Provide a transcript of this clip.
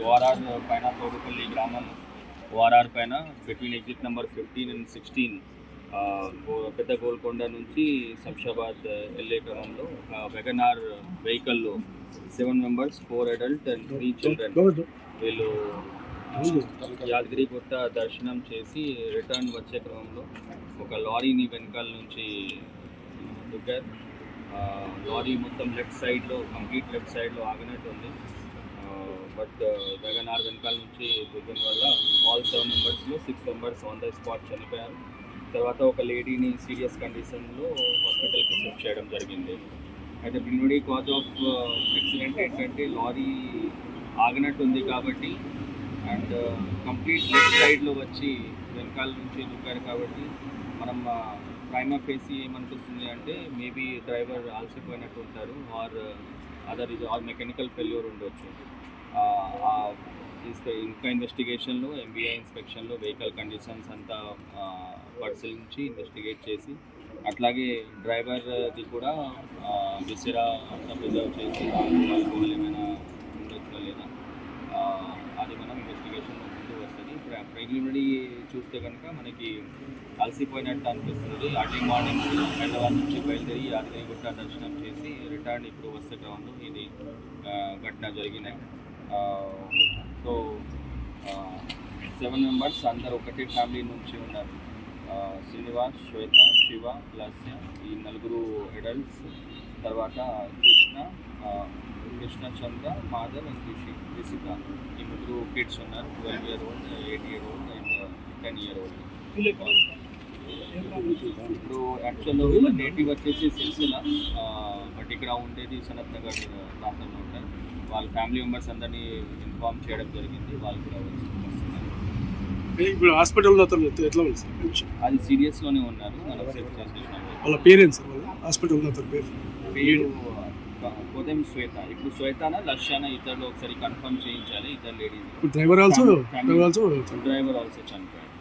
ORR పైన తోడుపల్లి గ్రామం ORR పైన బిట్వీన్ ఎగ్జిట్ నెంబర్ 15 and 16 పెద్ద గోల్కొండ నుంచి శంషాబాద్ వెళ్ళే క్రమంలో ఒక వెగనార్ వెహికల్లో 7 members, 4 adults and 3 children వీళ్ళు యాదగిరిగుట్ట దర్శనం చేసి రిటర్న్ వచ్చే క్రమంలో ఒక లారీని వెనకాల నుంచి దుగ్గారు. లారీ మొత్తం కంప్లీట్ లెఫ్ట్ సైడ్లో ఆగినట్టు ఉంది. బట్ వెగనార్ వెనకాల నుంచి దుగ్గన వల్ల all 7 membersలో 6 members on the spot చనిపోయారు. తర్వాత ఒక లేడీని సీరియస్ కండిషన్లో హాస్పిటల్కి షిఫ్ట్ చేయడం జరిగింది. అయితే ప్రిలిమినరీ కాజ్ ఆఫ్ యాక్సిడెంట్ ఏంటంటే లారీ ఆగినట్టుంది కాబట్టి అండ్ కంప్లీట్ లెఫ్ట్ సైడ్లో వచ్చి వెనకాల నుంచి దుక్కారు కాబట్టి మనం ప్రైమా ఫేసి ఏమనిపిస్తుంది అంటే మేబీ డ్రైవర్ ఆల్సిపోయినట్టు ఉంటారు ఆర్ మెకానికల్ ఫెయిల్యూర్ ఉండొచ్చు. ఇంకా ఇన్వెస్టిగేషన్లో ఎంబీఐ ఇన్స్పెక్షన్లో వెహికల్ కండిషన్స్ అంతా పరిశీలించి ఇన్వెస్టిగేట్ చేసి అట్లాగే డ్రైవర్ది కూడా విసిరా అంతా ప్రిజర్వ్ చేసి ఆల్కహాల్ ఏమైనా ఉండొచ్చా లేదా అది మనం ఇన్వెస్టిగేషన్లో ముందు వస్తుంది. ప్రిలిమినరీ చూస్తే కనుక మనకి అలసిపోయినట్టు అనిపిస్తుంది. అర్లీ మార్నింగ్ హైదరాబాద్ నుంచి బయలుదేరి యాదగిరిగుట్ట దర్శనం చేసి రిటర్న్ ఇప్పుడు వస్తే క్రమంలో ఇది ఘటన జరిగినాయి. సో 7 members అందరు ఒకటే ఫ్యామిలీ నుంచి ఉన్నారు. శ్రీనివాస్, శ్వేత, శివ, లాస్య ఈ 4 adults. తర్వాత కృష్ణ చంద్ర, మాధవ్ అండ్ రిషిక ఈ 3 kids ఉన్నారు. 12 year old, 8 year old and 10 year old. ఇప్పుడు యాక్చువల్గా నేటివ్ వచ్చేసి సిరిసిల్ల, బట్ ఇక్కడ ఉండేది సనత్ నగర్ ప్రాంతంలో ఉంటారు. వాళ్ళ ఫ్యామిలీ మెంబర్స్ అందరినీ ఇన్ఫార్మ్ చేయడం జరిగింది. వాళ్ళు కూడా వస్తున్నారు. ఇప్పుడు హాస్పిటల్ ఎట్లా అది సీరియస్లోనే ఉన్నారు. మనం సేఫ్ చేసేసాం. వాళ్ళ పేరెంట్స్ హాస్పిటల్ పేరు ఉదయం శ్వేత. ఇప్పుడు శ్వేతనా లక్ష్యానా ఇద్దరు ఒకసారి కన్ఫర్మ్ చేయించాలి. ఇద్దరు లేడీస్. డ్రైవర్ ఆల్సో చనిపోయారు.